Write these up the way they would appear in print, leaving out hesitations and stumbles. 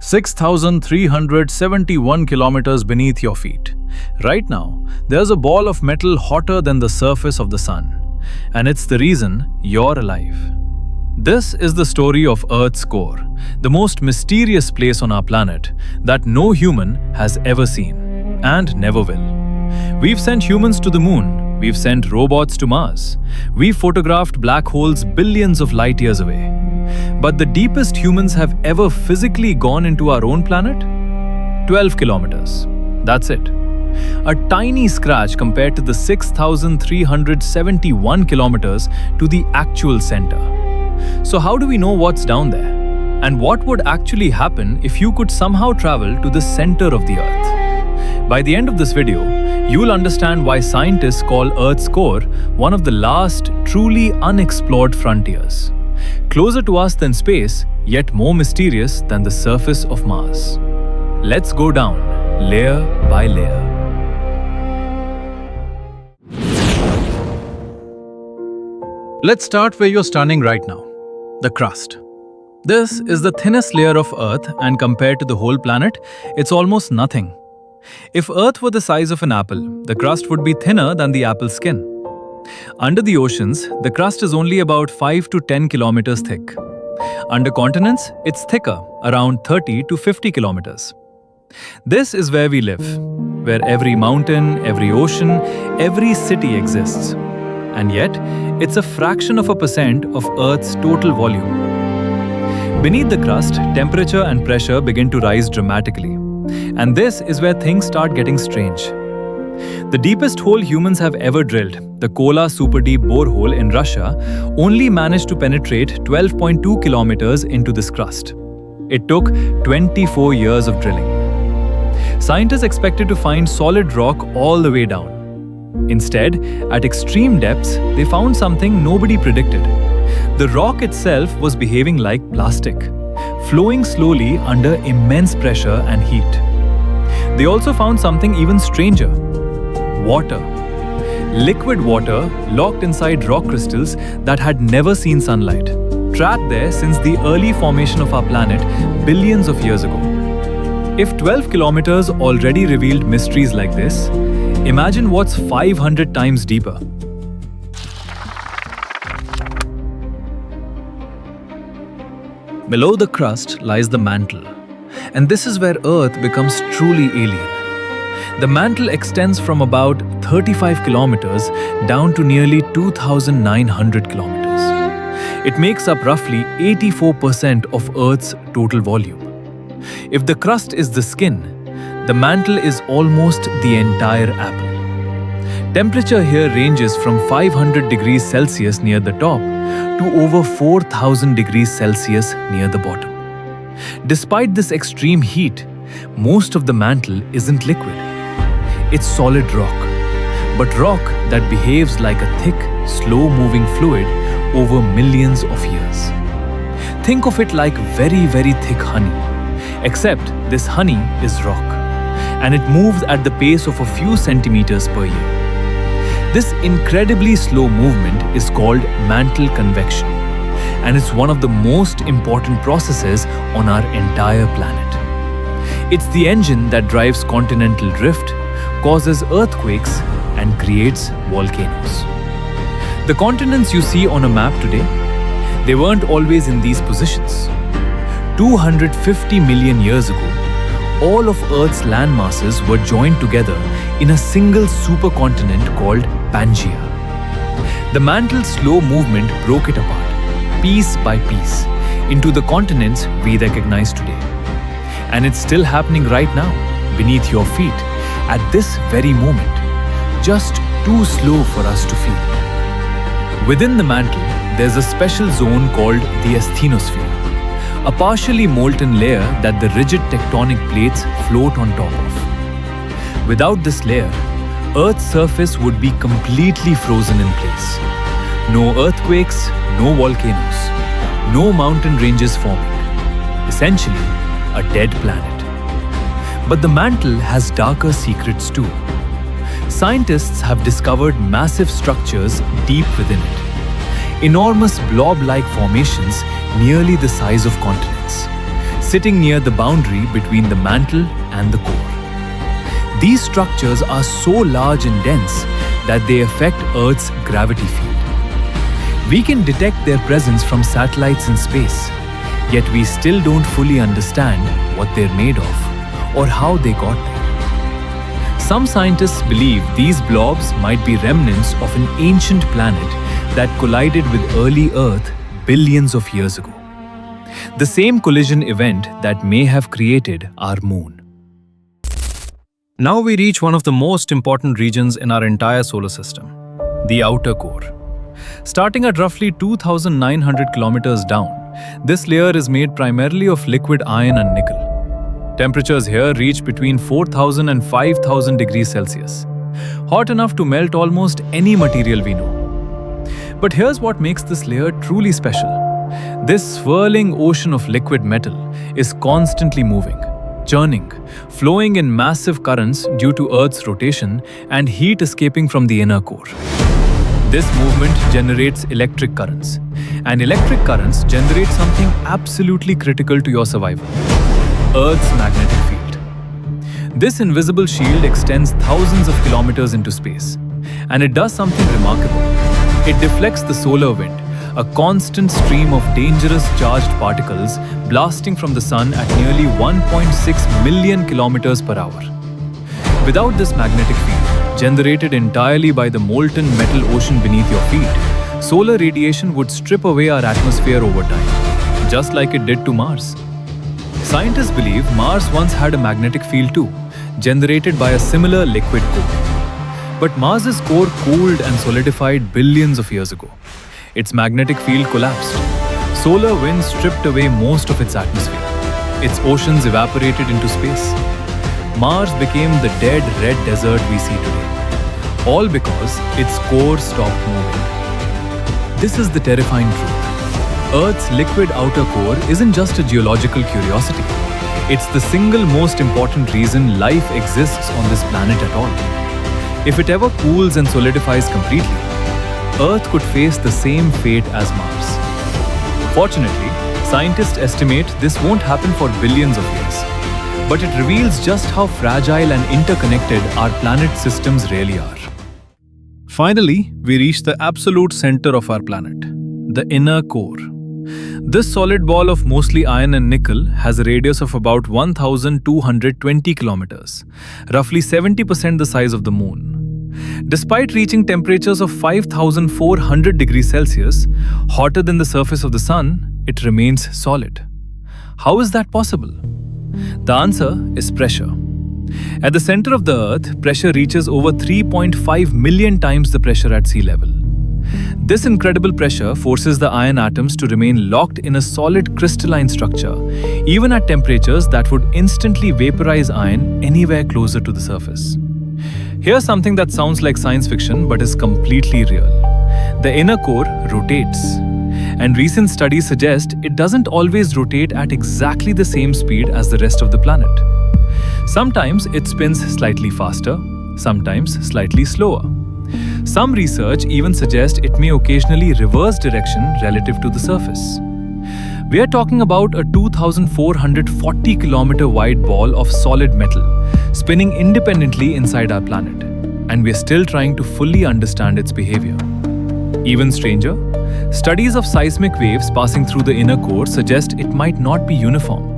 6,371 kilometers beneath your feet. Right now, there's a ball of metal hotter than the surface of the sun. And it's the reason you're alive. This is the story of Earth's core, the most mysterious place on our planet that no human has ever seen, and never will. We've sent humans to the moon, we've sent robots to Mars, we've photographed black holes billions of light years away. But the deepest humans have ever physically gone into our own planet? 12 kilometers. That's it. A tiny scratch compared to the 6,371 kilometers to the actual center. So how do we know what's down there? And what would actually happen if you could somehow travel to the center of the Earth? By the end of this video, you'll understand why scientists call Earth's core one of the last truly unexplored frontiers. Closer to us than space, yet more mysterious than the surface of Mars. Let's go down, layer by layer. Let's start where you're standing right now, the crust. This is the thinnest layer of Earth, and compared to the whole planet, it's almost nothing. If Earth were the size of an apple, the crust would be thinner than the apple's skin. Under the oceans, the crust is only about 5 to 10 kilometers thick. Under continents, it's thicker, around 30 to 50 kilometers. This is where we live, where every mountain, every ocean, every city exists. And yet, it's a fraction of a percent of Earth's total volume. Beneath the crust, temperature and pressure begin to rise dramatically. And this is where things start getting strange. The deepest hole humans have ever drilled, the Kola Super Deep borehole in Russia, only managed to penetrate 12.2 kilometers into this crust. It took 24 years of drilling. Scientists expected to find solid rock all the way down. Instead, at extreme depths, they found something nobody predicted. The rock itself was behaving like plastic, flowing slowly under immense pressure and heat. They also found something even stranger. Water. Liquid water locked inside rock crystals that had never seen sunlight, trapped there since the early formation of our planet billions of years ago. If 12 kilometers already revealed mysteries like this, imagine what's 500 times deeper. Below the crust lies the mantle, and this is where Earth becomes truly alien. The mantle extends from about 35 kilometers down to nearly 2,900 kilometers. It makes up roughly 84% of Earth's total volume. If the crust is the skin, the mantle is almost the entire apple. Temperature here ranges from 500 degrees Celsius near the top to over 4,000 degrees Celsius near the bottom. Despite this extreme heat, most of the mantle isn't liquid. It's solid rock, but rock that behaves like a thick, slow-moving fluid over millions of years. Think of it like very, very thick honey, except this honey is rock, and it moves at the pace of a few centimeters per year. This incredibly slow movement is called mantle convection, and it's one of the most important processes on our entire planet. It's the engine that drives continental drift, causes earthquakes, and creates volcanoes. The continents you see on a map today, they weren't always in these positions. 250 million years ago, all of Earth's land masses were joined together in a single supercontinent called Pangaea. The mantle's slow movement broke it apart, piece by piece, into the continents we recognize today. And it's still happening right now, beneath your feet, at this very moment, just too slow for us to feel. Within the mantle, there's a special zone called the asthenosphere, a partially molten layer that the rigid tectonic plates float on top of. Without this layer, Earth's surface would be completely frozen in place. No earthquakes, no volcanoes, no mountain ranges forming. Essentially, a dead planet. But the mantle has darker secrets too. Scientists have discovered massive structures deep within it. Enormous blob-like formations nearly the size of continents. sitting near the boundary between the mantle and the core. These structures are so large and dense that they affect Earth's gravity field. We can detect their presence from satellites in space, yet we still don't fully understand what they're made of or how they got there. Some scientists believe these blobs might be remnants of an ancient planet that collided with early Earth billions of years ago. The same collision event that may have created our moon. Now we reach one of the most important regions in our entire solar system, the outer core. Starting at roughly 2,900 kilometers down, this layer is made primarily of liquid iron and nickel. Temperatures here reach between 4,000 and 5,000 degrees Celsius, hot enough to melt almost any material we know. But here's what makes this layer truly special. This swirling ocean of liquid metal is constantly moving, churning, flowing in massive currents due to Earth's rotation and heat escaping from the inner core. This movement generates electric currents, and electric currents generate something absolutely critical to your survival: Earth's magnetic field. This invisible shield extends thousands of kilometers into space, and it does something remarkable. It deflects the solar wind, a constant stream of dangerous charged particles blasting from the sun at nearly 1.6 million kilometers per hour. Without this magnetic field, generated entirely by the molten metal ocean beneath your feet, solar radiation would strip away our atmosphere over time, just like it did to Mars. Scientists believe Mars once had a magnetic field too, generated by a similar liquid core. But Mars's core cooled and solidified billions of years ago. Its magnetic field collapsed. Solar winds stripped away most of its atmosphere. Its oceans evaporated into space. Mars became the dead red desert we see today, all because its core stopped moving. This is the terrifying truth. Earth's liquid outer core isn't just a geological curiosity. It's the single most important reason life exists on this planet at all. If it ever cools and solidifies completely, Earth could face the same fate as Mars. Fortunately, scientists estimate this won't happen for billions of years. But it reveals just how fragile and interconnected our planet systems really are. Finally, we reach the absolute center of our planet, the inner core. This solid ball of mostly iron and nickel has a radius of about 1,220 kilometers, roughly 70% the size of the moon. Despite reaching temperatures of 5,400 degrees Celsius, hotter than the surface of the sun, it remains solid. How is that possible? The answer is pressure. At the center of the Earth, pressure reaches over 3.5 million times the pressure at sea level. This incredible pressure forces the iron atoms to remain locked in a solid crystalline structure, even at temperatures that would instantly vaporize iron anywhere closer to the surface. Here's something that sounds like science fiction but is completely real. The inner core rotates. And recent studies suggest it doesn't always rotate at exactly the same speed as the rest of the planet. Sometimes it spins slightly faster, sometimes slightly slower. Some research even suggests it may occasionally reverse direction relative to the surface. We are talking about a 2,440 kilometer wide ball of solid metal spinning independently inside our planet, and we are still trying to fully understand its behavior. Even stranger, studies of seismic waves passing through the inner core suggest it might not be uniform.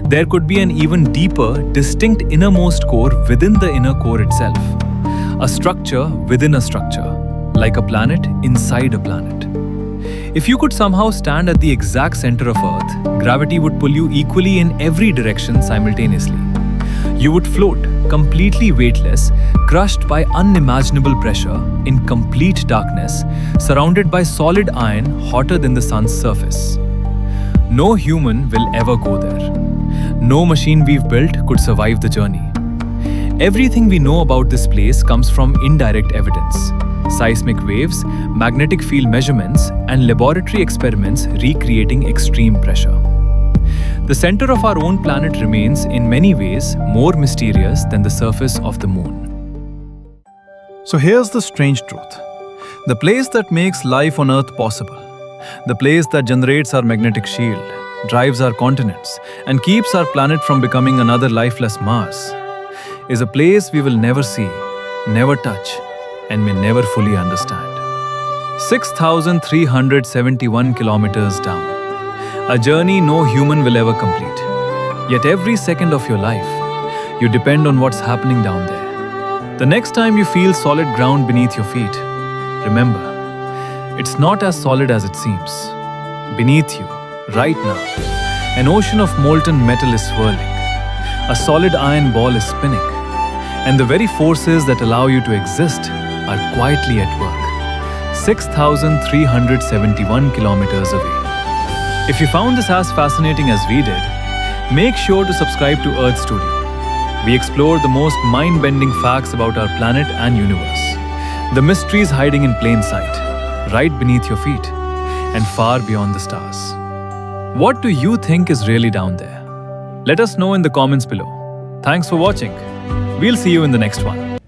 There could be an even deeper, distinct innermost core within the inner core itself. A structure within a structure, like a planet inside a planet. If you could somehow stand at the exact center of Earth, gravity would pull you equally in every direction simultaneously. You would float, completely weightless, crushed by unimaginable pressure, in complete darkness, surrounded by solid iron hotter than the sun's surface. No human will ever go there. No machine we've built could survive the journey. Everything we know about this place comes from indirect evidence. Seismic waves, magnetic field measurements, and laboratory experiments recreating extreme pressure. The center of our own planet remains, in many ways, more mysterious than the surface of the moon. So here's the strange truth. The place that makes life on Earth possible, the place that generates our magnetic shield, drives our continents, and keeps our planet from becoming another lifeless Mars, is a place we will never see, never touch, and may never fully understand. 6,371 kilometers down. A journey no human will ever complete. Yet every second of your life, you depend on what's happening down there. The next time you feel solid ground beneath your feet, remember, it's not as solid as it seems. Beneath you, right now, an ocean of molten metal is swirling. A solid iron ball is spinning. And the very forces that allow you to exist are quietly at work. 6,371 kilometers away. If you found this as fascinating as we did, make sure to subscribe to Earth Studio. We explore the most mind-bending facts about our planet and universe. The mysteries hiding in plain sight, right beneath your feet, and far beyond the stars. What do you think is really down there? Let us know in the comments below. Thanks for watching. We'll see you in the next one.